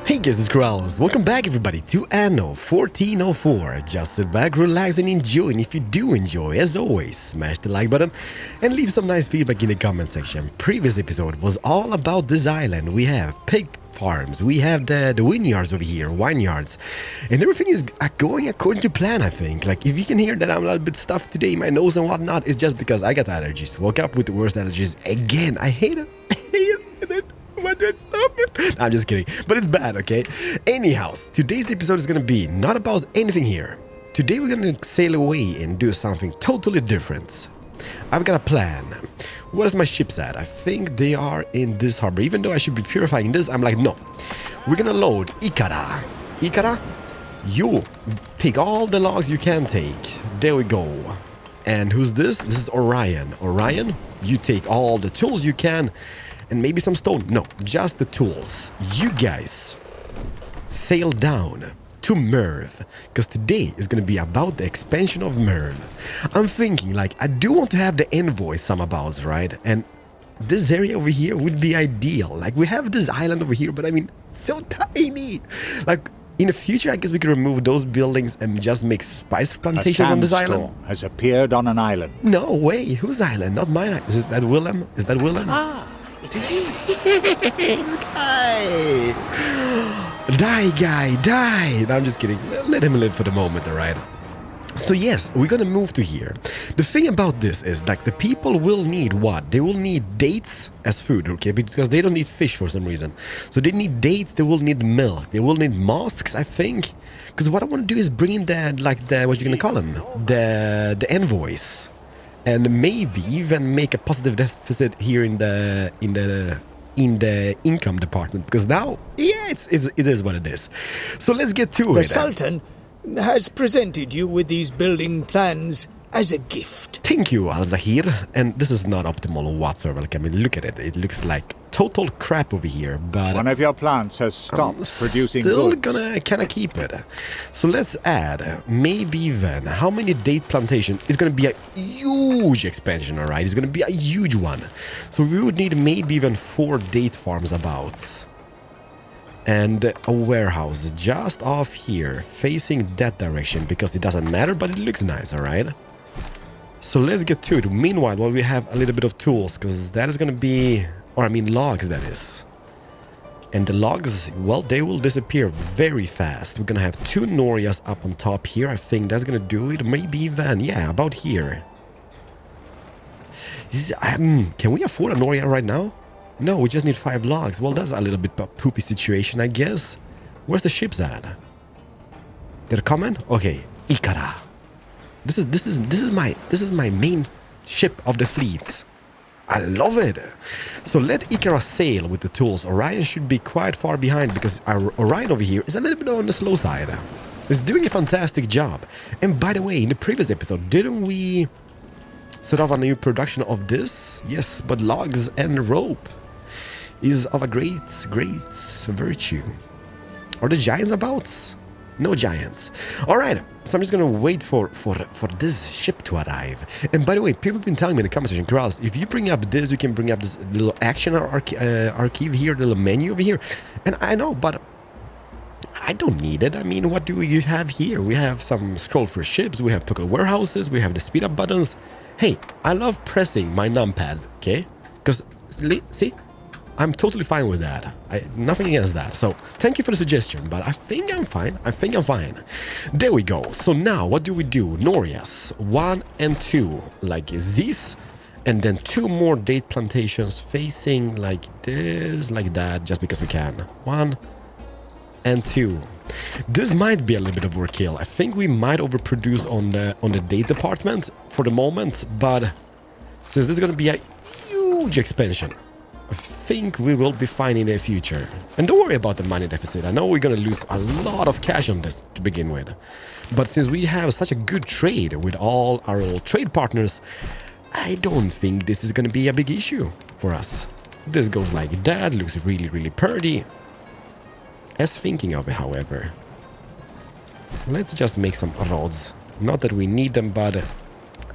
Hey guys, it's Keralis. Welcome back everybody to Anno 1404. Just sit back, relax and enjoy. And if you do enjoy, as always, smash the like button and leave some nice feedback in the comment section. Previous episode was all about this island. We have pig farms, we have the vineyards over here, vineyards, and everything is going according to plan, I think. Like, if you can hear that I'm a little bit stuffed today in my nose and whatnot, it's just because I got allergies. Woke up with the worst allergies again. I hate it. I hate it. Why do I stop it? I'm just kidding, but it's bad, okay? Anyhow, today's episode is gonna be not about anything here. Today we're gonna sail away and do something totally different. I've got a plan. Where's my ships at? I think they are in this harbor. Even though I should be purifying this, I'm like, no. We're gonna load Ikara. Ikara, you take all the logs you can take. There we go. And who's this? This is Orion. Orion, you take all the tools you can. And maybe some stone. No, just the tools. You guys sail down to Merv, because today is going to be about the expansion of Merv. I'm thinking, like, I do want to have the envoy someabouts, right? And this area over here would be ideal. Like, we have this island over here, but I mean, so tiny. Like, in the future, I guess we could remove those buildings and just make spice plantations on this island. A sandstorm has appeared on an island. No way. Whose island? Not mine. Is that Willem? Is that Willem? Ah, it is you. This guy. Die, guy, die. No, I'm just kidding. Let him live for the moment, alright? So yes, we're gonna move to here. The thing about this is, like, the people will need what? They will need dates as food, okay? Because they don't need fish for some reason. So they need dates, they will need milk, they will need mosques, I think. Because what I want to do is bring in what you gonna call them? The envoys. And maybe even make a positive deficit here in the income department, because now, yeah, it is what it is. So let's get to it. The Sultan has presented you with these building plans as a gift. Thank you, Al-Zahir. And this is not optimal whatsoever. Like, I mean, look at it. It looks like total crap over here, but one of your plants has stopped producing still goods. Gonna kind of keep it. So let's add maybe even how many date plantation. It's gonna be a huge expansion, all right? It's gonna be a huge one. So we would need maybe even 4 date farms about. And a warehouse just off here, facing that direction, because it doesn't matter, but it looks nice, all right? So let's get to it. Meanwhile, while we have a little bit of tools, because that is going to be, or I mean logs, that is. And the logs, well, they will disappear very fast. We're going to have 2 Norias up on top here. I think that's going to do it. Maybe even, yeah, about here. Can we afford a Noria right now? No, we just need 5 logs. Well, that's a little bit of a poopy situation, I guess. Where's the ships at? They're coming? Okay, Ikara. This is my main ship of the fleets. I love it. So let Ikara sail with the tools. Orion should be quite far behind, because our Orion over here is a little bit on the slow side. It's doing a fantastic job. And by the way, in the previous episode, didn't we set off a new production of this? Yes, but logs and rope is of a great virtue. Are the giants about? No giants. Alright, so I'm just gonna wait for this ship to arrive. And by the way, people have been telling me in the comment section, Keralis, if you bring up this, you can bring up this little action archive here, the little menu over here. And I know, but I don't need it. I mean, what do we have here? We have some scroll for ships, we have toggle warehouses, we have the speed up buttons. Hey, I love pressing my numpads, okay? Because, see? I'm totally fine with that. Nothing against that. So, thank you for the suggestion, but I think I'm fine. There we go. So now, what do we do? Norias, 1 and 2, like this, and then 2 more date plantations facing like this, like that, just because we can. 1 and 2. This might be a little bit of overkill. I think we might overproduce on the date department for the moment, but since this is going to be a huge expansion, I think we will be fine in the future. And don't worry about the money deficit. I know we're going to lose a lot of cash on this to begin with. But since we have such a good trade with all our old trade partners, I don't think this is going to be a big issue for us. This goes like that, looks really, really pretty. As thinking of it, however. Let's just make some rods. Not that we need them, but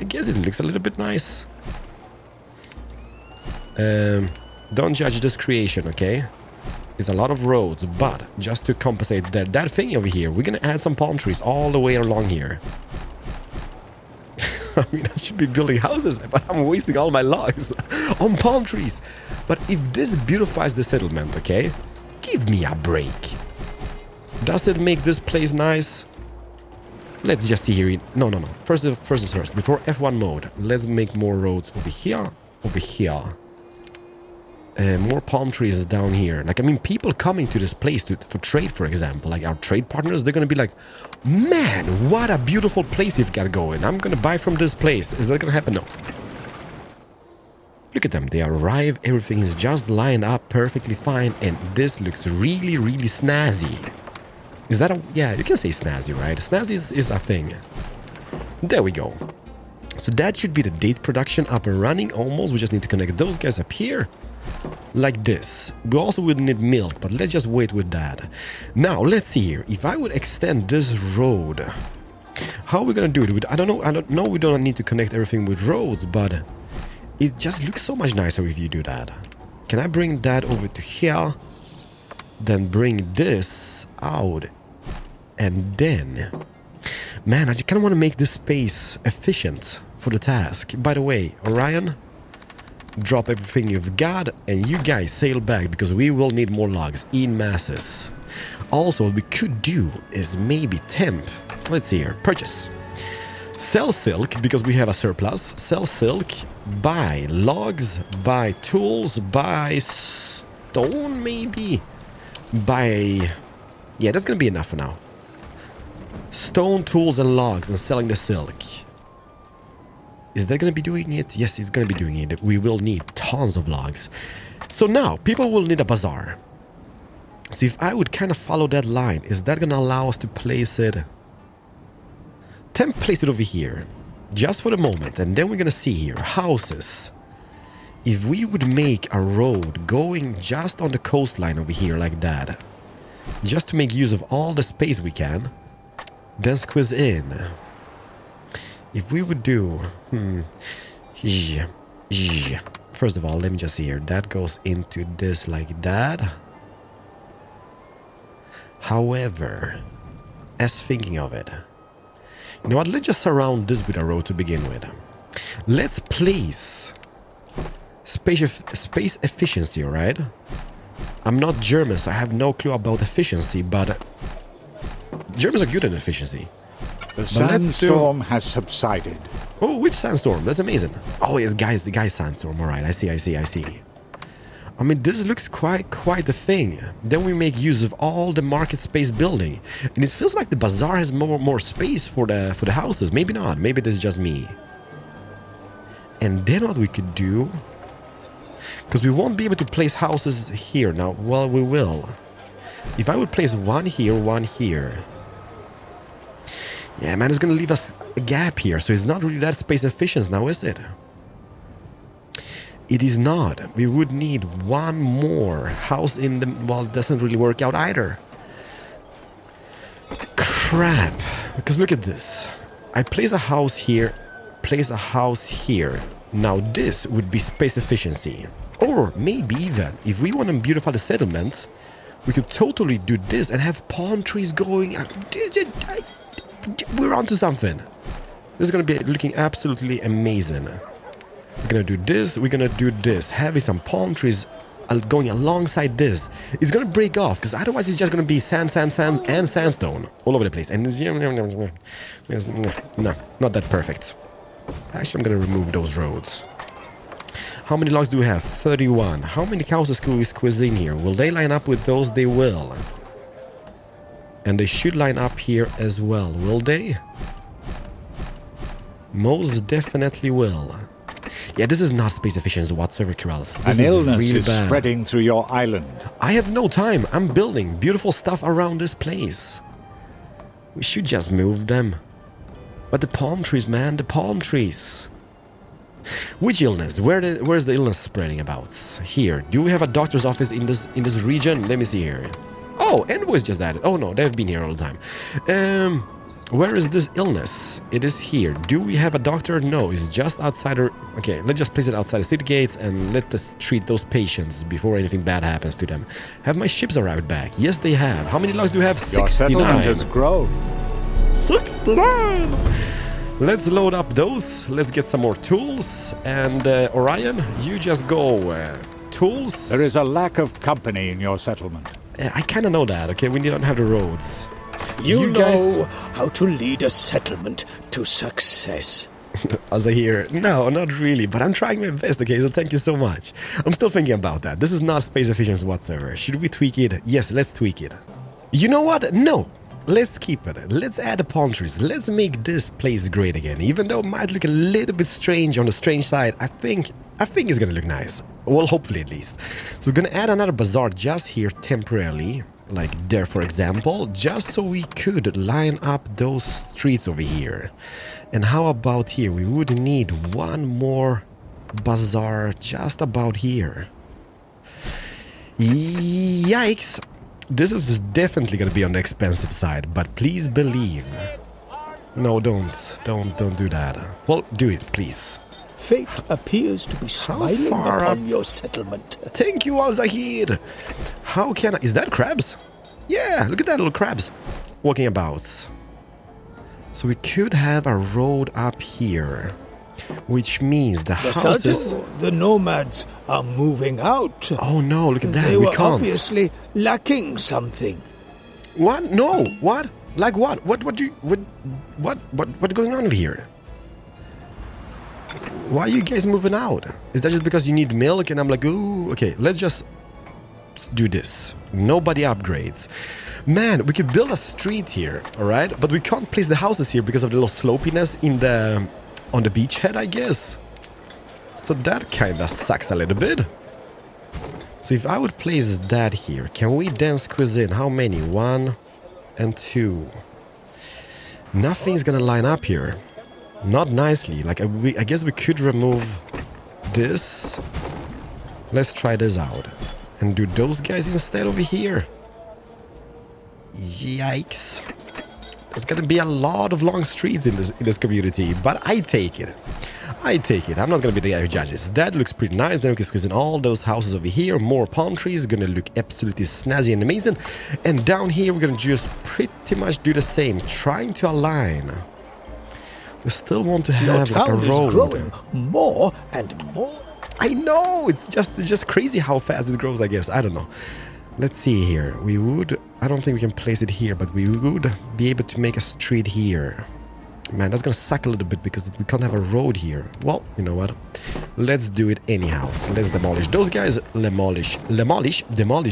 I guess it looks a little bit nice. Don't judge this creation, okay? is a lot of roads, but just to compensate that thing over here, we're gonna add some palm trees all the way along here. I mean, I should be building houses, but I'm wasting all my logs on palm trees. But if this beautifies the settlement, okay, give me a break. Does it make this place nice? Let's just see here. No. First things first. Before F1 mode, let's make more roads over here, over here. More palm trees down here. Like, I mean, people coming to this place for trade, for example, like our trade partners, they're gonna be like, man, what a beautiful place you've got going. I'm gonna buy from this place. Is that gonna happen? No. Look at them. They arrive. Everything is just lined up perfectly fine. And this looks really, really snazzy. Is that a... Yeah, you can say snazzy, right? Snazzy is a thing. There we go. So that should be the date production up and running almost. We just need to connect those guys up here. Like this. We also would need milk, but let's just wait with that. Now, let's see here. If I would extend this road, how are we gonna do it? I don't know. We don't need to connect everything with roads, but it just looks so much nicer if you do that. Can I bring that over to here? Then bring this out. And then... Man, I just kind of want to make this space efficient for the task. By the way, Orion... Drop everything you've got and you guys sail back because we will need more logs in masses. Also, what we could do is maybe temp. Let's see here. Purchase. Sell silk because we have a surplus. Sell silk. Buy logs. Buy tools. Buy stone maybe. Buy... Yeah, that's gonna be enough for now. Stone, tools and logs and selling the silk. Is that going to be doing it? Yes, it's going to be doing it. We will need tons of logs. So now, people will need a bazaar. So if I would kind of follow that line, is that going to allow us to place it? Place it over here. Just for the moment. And then we're going to see here. Houses. If we would make a road going just on the coastline over here like that. Just to make use of all the space we can. Then squeeze in. If we would do... First of all, let me just see here. That goes into this like that. However, as thinking of it... You know what? Let's just surround this with a road to begin with. Let's place... Space efficiency, right? I'm not German, so I have no clue about efficiency, but... Germans are good at efficiency. The sandstorm has subsided. Oh, which sandstorm? That's amazing. Oh, yes, guys, the guy's sandstorm. All right, I see. I mean, this looks quite the thing. Then we make use of all the market space building. And it feels like the bazaar has more space for the houses. Maybe not. Maybe this is just me. And then what we could do... Because we won't be able to place houses here now. Well, we will. If I would place one here, one here... Yeah, man, it's gonna leave us a gap here, so it's not really that space efficient now, is it? It is not. We would need one more house in the... Well, it doesn't really work out either. Crap. Because look at this. I place a house here, place a house here. Now this would be space efficiency. Or maybe even, if we want to beautify the settlement, we could totally do this and have palm trees going... We're onto something. This is going to be looking absolutely amazing. We're going to do this. We're going to do this. Having some palm trees going alongside this. It's going to break off because otherwise it's just going to be sand, and sandstone all over the place. And it's... No, not that perfect. Actually, I'm going to remove those roads. How many logs do we have? 31. How many houses could we squeeze in here? Will they line up with those? They will. And they should line up here as well, will they? Most definitely will. Yeah, this is not space efficient whatsoever, Keralis. An illness is spreading through your island. I have no time. I'm building beautiful stuff around this place. We should just move them. But the palm trees, man, the palm trees. Which illness? Where's the illness spreading about? Here. Do we have a doctor's office in this region? Let me see here. Oh, Envoy's just added. Oh no, they've been here all the time. Where is this illness? It is here. Do we have a doctor? No, it's just outside our... Okay, let's just place it outside the city gates and let us treat those patients before anything bad happens to them. Have my ships arrived back? Yes, they have. How many logs do you have? 69. Your settlement has grown. 69! Let's load up those. Let's get some more tools. And Orion, you just go. Tools. There is a lack of company in your settlement. I kind of know that, okay? We don't have the roads. You know how to lead a settlement to success. As I hear, no, not really, but I'm trying my best, okay? So thank you so much. I'm still thinking about that. This is not space efficiency whatsoever. Should we tweak it? Yes, let's tweak it. You know what? No. Let's keep it. Let's add the palm trees. Let's make this place great again. Even though it might look a little bit strange on the strange side, I think it's gonna look nice. Well, hopefully at least. So we're gonna add another bazaar just here temporarily, like there for example, just so we could line up those streets over here. And how about here? We would need one more bazaar just about here. Yikes! This is definitely gonna be on the expensive side, but please believe. No, don't do that. Well, do it, please. Fate appears to be smiling upon your settlement. Thank you, Al-Zahir. How can I... Is that crabs? Yeah, look at that little crabs walking about. So we could have a road up here, which means the houses... The nomads are moving out. Oh no, look at that. They we were can't. obviously lacking something. What? No. What? Like what? What's going on over here? Why are you guys moving out? Is that just because you need milk? And I'm like, ooh, okay, let's just do this. Nobody upgrades. Man, we could build a street here, all right? But we can't place the houses here because of the little slopiness on the beachhead, I guess. So that kind of sucks a little bit. So if I would place that here, can we then squeeze in how many? 1 and 2. Nothing's gonna line up here. Not nicely. Like I guess we could remove this. Let's try this out and do those guys instead over here. Yikes! There's gonna be a lot of long streets in this community, but I take it. I'm not gonna be the guy who judges. That looks pretty nice. Then we can squeeze in all those houses over here. More palm trees. Gonna look absolutely snazzy and amazing. And down here we're gonna just pretty much do the same, trying to align. We still want to have like a road. Your town is growing more and more. I know, it's just crazy how fast it grows, I guess. I don't know. Let's see here. I don't think we can place it here, but we would be able to make a street here. Man, that's gonna suck a little bit because we can't have a road here. Well, you know what? Let's do it anyhow. So let's demolish those guys. Demolish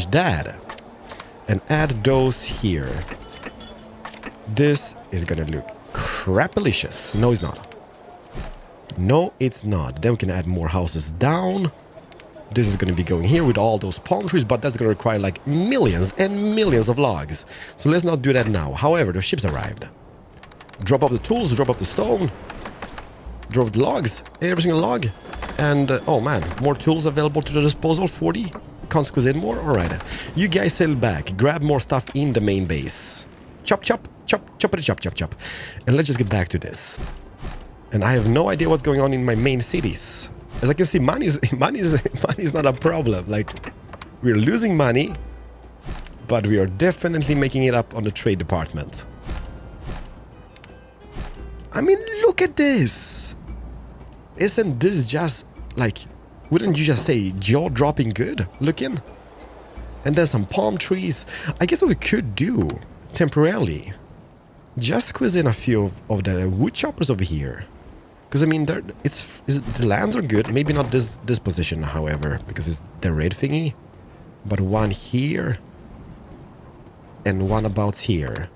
that. And add those here. This is gonna look crapalicious. No, it's not. No, it's not. Then we can add more houses down. This is going to be going here with all those palm trees, but that's going to require like millions and millions of logs. So let's not do that now. However, the ships arrived. Drop off the tools, drop off the stone, drop the logs, every single log. And, oh man, more tools available to the disposal, 40. Can't squeeze in more? Alright. You guys sail back, grab more stuff in the main base. Chop, chop, chop, choppity chop, chop, chop. And let's just get back to this. And I have no idea what's going on in my main cities. As I can see, money is not a problem. Like, we're losing money, but we are definitely making it up on the trade department. I mean, look at this. Isn't this just like, wouldn't you just say jaw-dropping good looking? And then some palm trees. I guess what we could do temporarily, just squeeze in a few of the wood choppers over here. Because I mean, the lands are good. Maybe not this position, however, because it's the red thingy. But one here and one about here.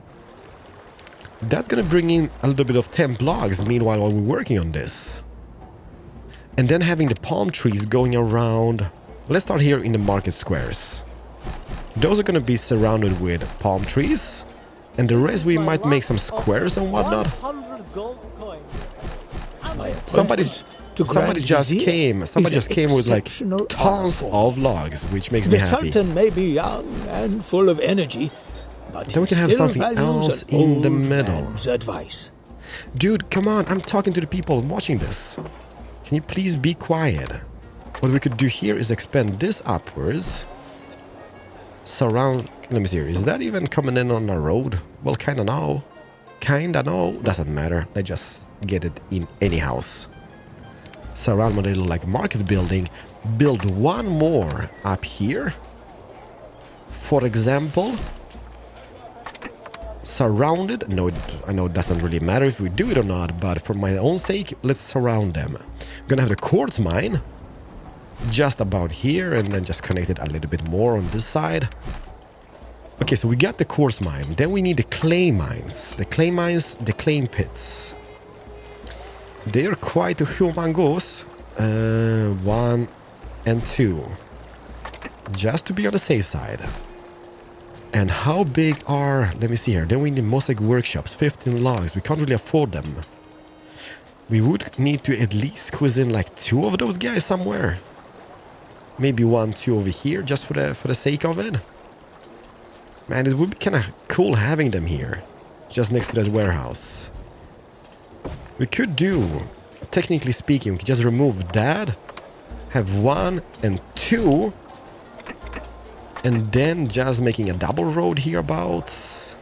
That's gonna bring in a little bit of temp logs. Meanwhile, while we're working on this, and then having the palm trees going around. Let's start here in the market squares. Those are gonna be surrounded with palm trees, and the rest we might make some squares and whatnot. Somebody just came with like tons of logs, which makes me happy. The Sultan may be young and full of energy, but Then we he can have still something values else an in the old middle. man's advice. Dude, come on, I'm talking to the people watching this. Can you please be quiet? What we could do here is expand this upwards. Surround... Let me see here. Is that even coming in on a road? Well, kinda no. Kinda no. Doesn't matter. I just get it in any house. Surround my little like market building. Build one more up here. For example. Surrounded. No, I know it doesn't really matter if we do it or not, but for my own sake, let's surround them. I'm gonna have the quartz mine just about here, and then just connect it a little bit more on this side. Okay, so we got the quartz mine. Then we need the clay mines. The clay mines, the clay pits. They are quite humongous. 1 and 2. Just to be on the safe side. And how big are... Let me see here. Then we need mosaic workshops. 15 logs. We can't really afford them. We would need to at least squeeze in like 2 of those guys somewhere. Maybe 1, 2 over here, just for the sake of it. Man, it would be kind of cool having them here. Just next to that warehouse. We could do... Technically speaking, we could just remove that. Have 1 and 2... And then just making a double road hereabouts.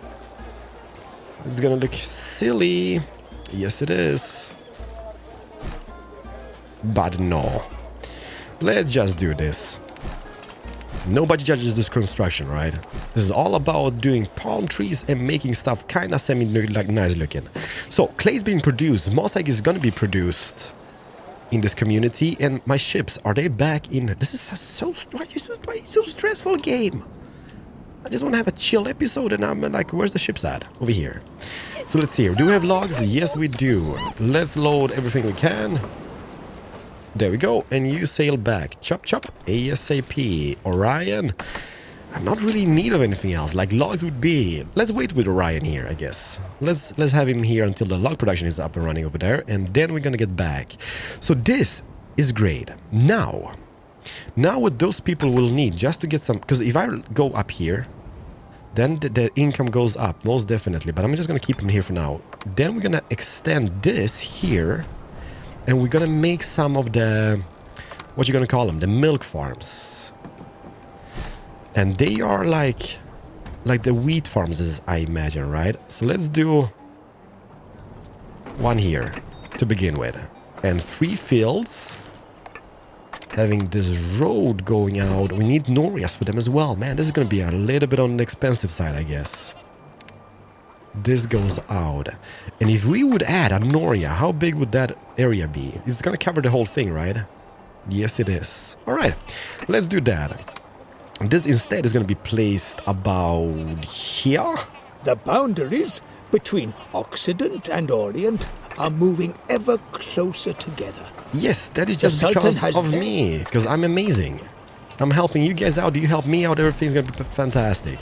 It's gonna look silly. Yes, it is. But no. Let's just do this. Nobody judges this construction, right? This is all about doing palm trees and making stuff kind of like nice looking. So, clay's being produced. Mosaic is gonna be produced in this community, and my ships, are they back in? This is why is so stressful game. I just want to have a chill episode, and I'm like, where's the ships at? Over here. So let's see here. Do we have logs? Yes, we do. Let's load everything we can. There we go. And you sail back. Chop chop. ASAP. Orion. I'm not really in need of anything else. Like logs would be. Let's wait with Orion here, I guess. Let's have him here until the log production is up and running over there, and then we're gonna get back. So this is great. Now what those people will need just to get some, because if I go up here, then the income goes up most definitely. But I'm just gonna keep him here for now. Then we're gonna extend this here, and we're gonna make some of the, what you gonna call them, the milk farms. And they are like the wheat farms, as I imagine, right? So let's do one here to begin with. And 3 fields. Having this road going out. We need Norias for them as well. Man, this is going to be a little bit on the expensive side, I guess. This goes out. And if we would add a Noria, how big would that area be? It's going to cover the whole thing, right? Yes, it is. All right, let's do that. This instead is going to be placed about here. The boundaries between Occident and Orient are moving ever closer together. Yes, that is just because of me, because I'm amazing. I'm helping you guys out, you help me out, everything's going to be fantastic.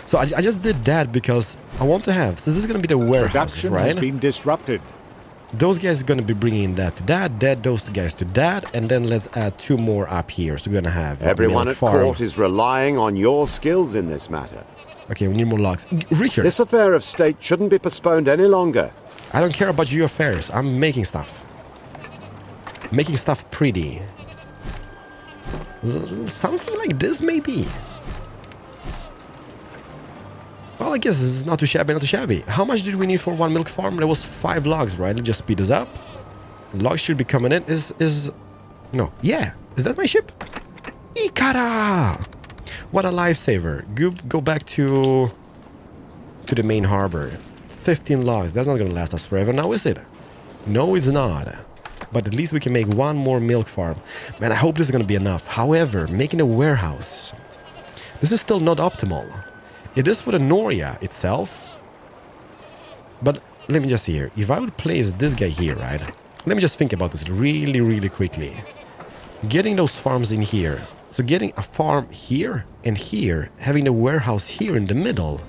So I just did that because I want to have, so this is going to be the warehouse, Production right? has been disrupted. Those guys are going to be bringing that to that, those guys to that, and then let's add 2 more up here. So we're going to have everyone milk at farm. court is relying on your skills in this matter. Okay, we need more logs. Richard, This affair of state shouldn't be postponed any longer. I don't care about your affairs. I'm making stuff. Making stuff pretty. Something like this, maybe. Well, I guess it's not too shabby, not too shabby. How much did we need for 1 milk farm? There was 5 logs, right? Let's just speed this up. Logs should be coming in. No. Yeah. Is that my ship? Ikara! What a lifesaver. Go back to the main harbor. 15 logs. That's not going to last us forever now, is it? No, it's not. But at least we can make 1 more milk farm. Man, I hope this is going to be enough. However, making a warehouse. This is still not optimal. It is for the Noria itself. But let me just see here. If I would place this guy here, right? Let me just think about this really, really quickly. Getting those farms in here. So getting a farm here and here. Having a warehouse here in the middle.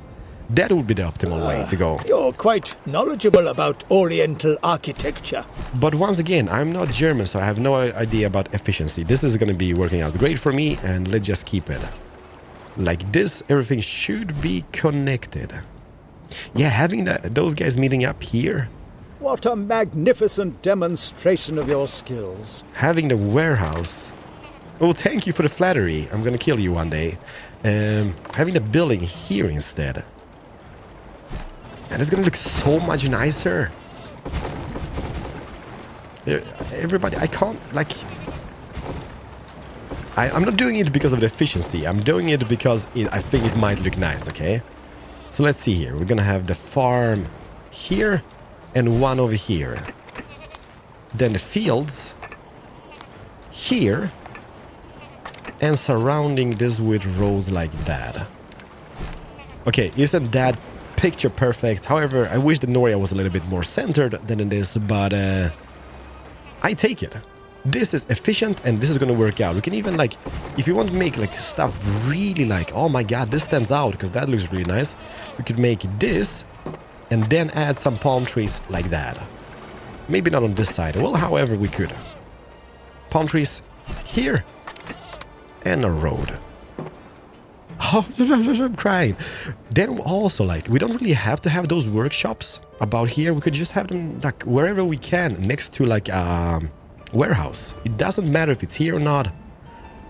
That would be the optimal way to go. You're quite knowledgeable about Oriental architecture. But once again, I'm not German, so I have no idea about efficiency. This is going to be working out great for me, and let's just keep it. Like this, everything should be connected. Yeah, having those guys meeting up here. What a magnificent demonstration of your skills. Having the warehouse. Oh, thank you for the flattery. I'm gonna kill you one day. Having the building here instead. And it's gonna look so much nicer. Everybody, I can't, like... I'm not doing it because of the efficiency. I'm doing it because I think it might look nice, okay? So let's see here. We're gonna have the farm here and one over here. Then the fields here. And surrounding this with roads like that. Okay, isn't that picture perfect? However, I wish the Noria was a little bit more centered than it is, but I take it. This is efficient and this is gonna work out. We can even, like, if you want to make like stuff really like, oh my god, this stands out because that looks really nice, we could make this and then add some palm trees like that. Maybe not on this side. Well, however, we could. Palm trees here. And a road. Oh, I'm crying. Then also, like, we don't really have to have those workshops about here. We could just have them, like, wherever we can, next to, like, warehouse. It doesn't matter if it's here or not.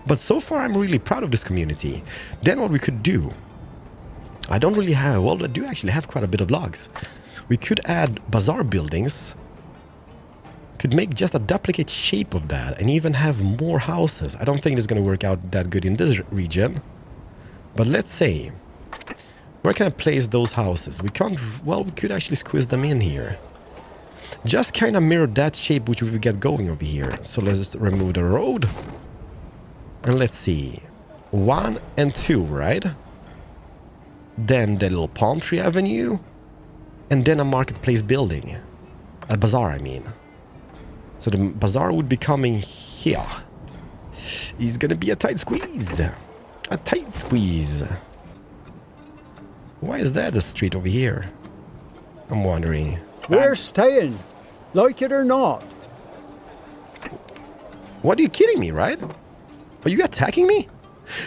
But so far, I'm really proud of this community. Then what we could do... I don't really have... Well, I do actually have quite a bit of logs. We could add bazaar buildings... Could make just a duplicate shape of that and even have more houses. I don't think it's going to work out that good in this region. But let's say, where can I place those houses? We can't, well, we could actually squeeze them in here. Just kind of mirror that shape which we get going over here. So let's just remove the road. And let's see, 1 and 2, right? Then the little palm tree avenue. And then a marketplace building. A bazaar, I mean. So the bazaar would be coming here. It's gonna be a tight squeeze. A tight squeeze. Why is that the street over here? I'm wondering. We're staying, like it or not. What, are you kidding me, right? Are you attacking me?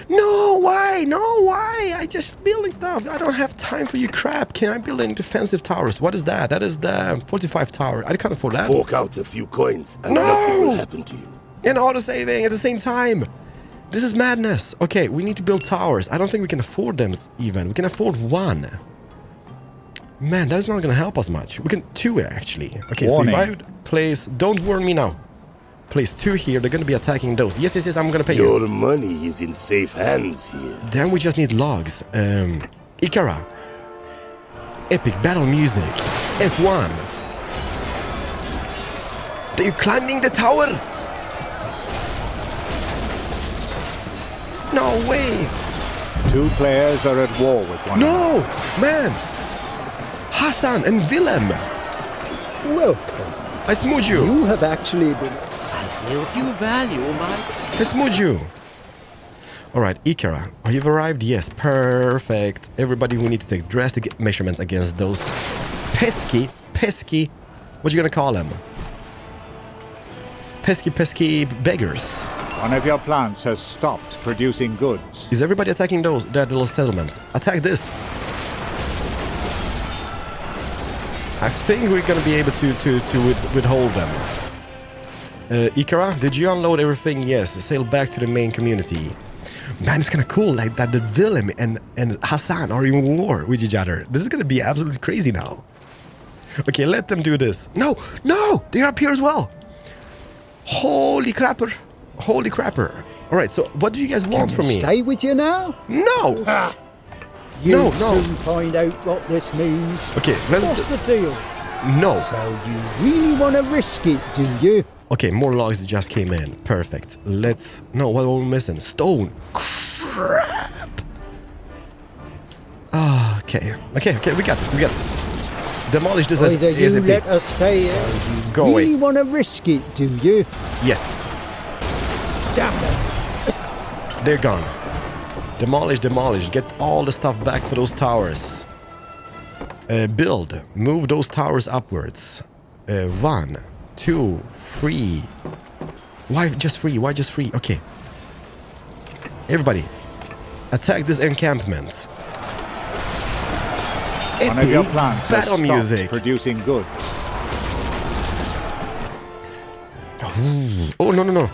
No, why? No, why? I just building stuff. I don't have time for you crap. Can I build any defensive towers? What is that? That is the 45 tower. I can't afford that. Fork out a few coins and No! nothing will happen to you. And auto-saving at the same time. This is madness. Okay, we need to build towers. I don't think we can afford them even. We can afford 1. Man, that is not going to help us much. We can 2 actually. Okay, Warning. so if I would place... Don't warn me now. Place 2 here. They're going to be attacking those. Yes, yes, yes, I'm going to pay you. Your money is in safe hands here. Then we just need logs. Ikara. Epic battle music. F1. Are you climbing the tower? No way. 2 players are at war with one another. No, man. Hassan and Willem. Welcome. I smooch you. You have actually been... Help you value my... I smooch you. All right, Ikara, you've arrived? Yes, perfect. Everybody, we need to take drastic measurements against those pesky, what you gonna call them? Pesky beggars. One of your plants has stopped producing goods. Is everybody attacking that little settlement? Attack this. I think we're gonna be able to withhold them. Ikara, did you unload everything? Yes, sail back to the main community. Man, it's kind of cool like that the Willem and Hassan are in war with each other. This is gonna be absolutely crazy now. Okay, let them do this. No, they're up here as well. Holy crapper. All right, so what do you guys want from me? Stay with you now? No. You'll No. soon find out what this means. Okay, let's... What's the deal? No. So you really want to risk it, do you? Okay, more logs just came in. Perfect. Let's... No, what are we missing? Stone. Crap. Okay, we got this. Demolish this as Either you ASAP. let us stay here. Go You away. really want to risk it, do you? Yes, Damn it. they're gone. Demolish. Get all the stuff back for those towers. Build. Move those towers upwards. 1, 2, 3. Why just 3? Okay. Everybody. Attack this encampment. One of your Epic plants has battle stopped music. producing goods. Oh, no, no, no.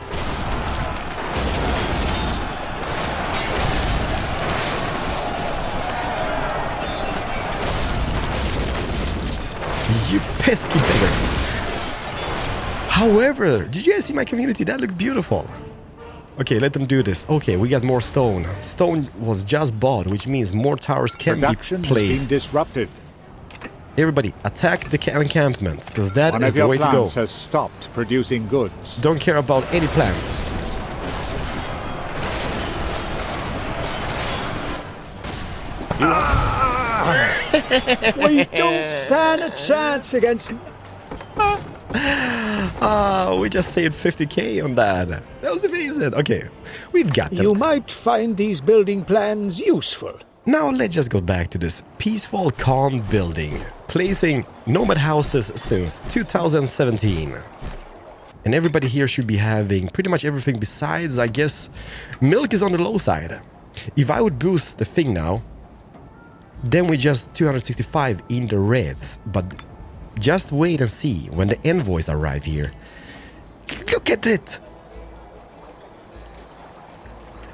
You pesky beggars. However, did you guys see my community? That looked beautiful. Okay, let them do this. Okay, we got more stone. Stone was just bought, which means more towers can Production be has been placed. disrupted. Everybody, attack the encampment, because that One is of the your way to go. plants has stopped producing goods. Don't care about any plants. We don't stand a chance against... We just saved 50k on that. That was amazing. Okay, we've got them. You might find these building plans useful. Now let's just go back to this peaceful, calm building, placing nomad houses since 2017. And everybody here should be having pretty much everything besides, I guess, milk is on the low side. If I would boost the thing now, then we just 265 in the reds. But just wait and see when the envoys arrive here. Look at it!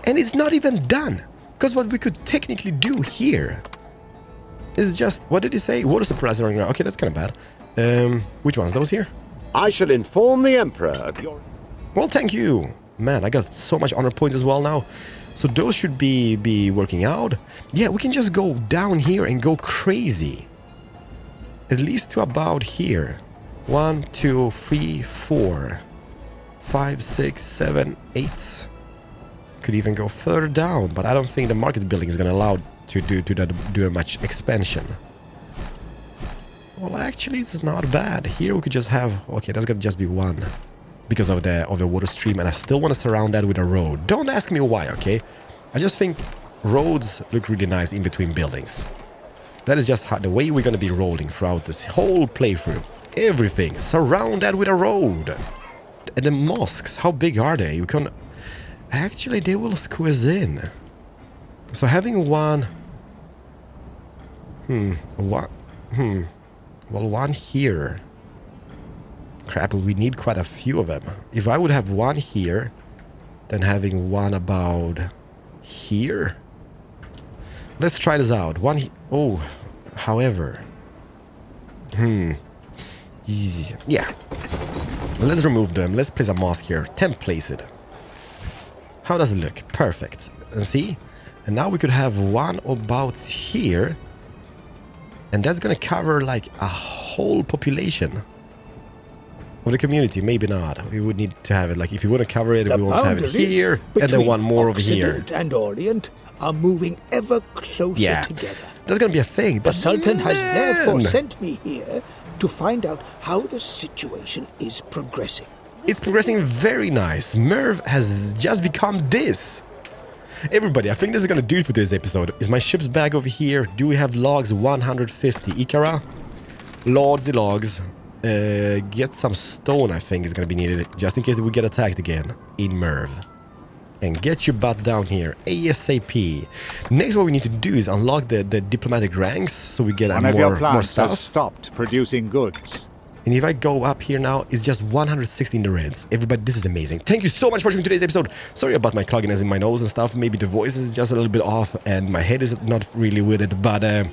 And it's not even done. Because what we could technically do here is just, what did he say? Water supplies running around. Okay, that's kind of bad. Which ones? Those here? I shall inform the Emperor of your... Well, thank you. Man, I got so much honor points as well now. So those should be working out. Yeah, we can just go down here and go crazy. At least to about here. 1, 2, 3, 4, 5, 6, 7, 8. Could even go further down, but I don't think the market building is going to allow to do much expansion. Well, actually, it's not bad. Here we could just have... Okay, that's going to just be one. Because of the water stream, and I still want to surround that with a road. Don't ask me why, okay? I just think roads look really nice in between buildings. That is just how the way we're going to be rolling throughout this whole playthrough. Everything. Surround that with a road. And the mosques, how big are they? You can... Actually, they will squeeze in. So having one... Well, one here. Crap, we need quite a few of them. If I would have one here, then having one about here. Let's try this out. Oh, however. Yeah. Let's remove them. Let's place a mosque here. Temp place it. How does it look? Perfect. And see? And now we could have one about here. And that's gonna cover like a whole population of the community. Maybe not. We would need to have it like, if you want to cover it, we want to have it here and then one more over here. Occident and Orient are moving ever closer together. That's gonna be a thing. But The Sultan has therefore sent me here to find out how the situation is progressing. It's progressing very nice. Merv has just become this. Everybody, I think this is gonna do it for this episode. Is my ship's bag over here? Do we have logs? 150. Ikara? Loads the logs. Get some stone, I think, is gonna be needed. Just in case we get attacked again in Merv. And get your butt down here. ASAP. Next, what we need to do is unlock the diplomatic ranks. So we get One of your more plants has stuff. stopped producing goods. And if I go up here now, it's just 160 in the reds. Everybody, this is amazing. Thank you so much for watching today's episode. Sorry about my clogginess in my nose and stuff. Maybe the voice is just a little bit off and my head is not really with it. But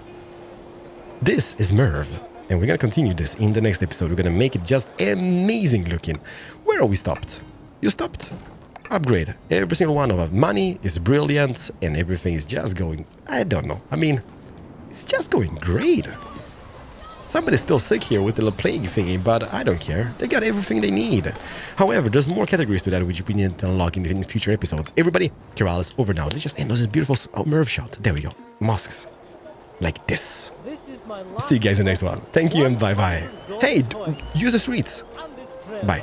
this is Merv. And we're going to continue this in the next episode. We're going to make it just amazing looking. Where are we stopped? You stopped? Upgrade. Every single one of them. Money is brilliant and everything is just going... I don't know. I mean, it's just going great. Somebody's still sick here with the little plague thingy, but I don't care. They got everything they need. However, there's more categories to that which we need to unlock in future episodes. Everybody, Keralis over now. Let's just end this beautiful Merv shot. There we go. Mosques. Like this. See you guys in the next one. Thank you and bye-bye. Hey, use the streets. Bye.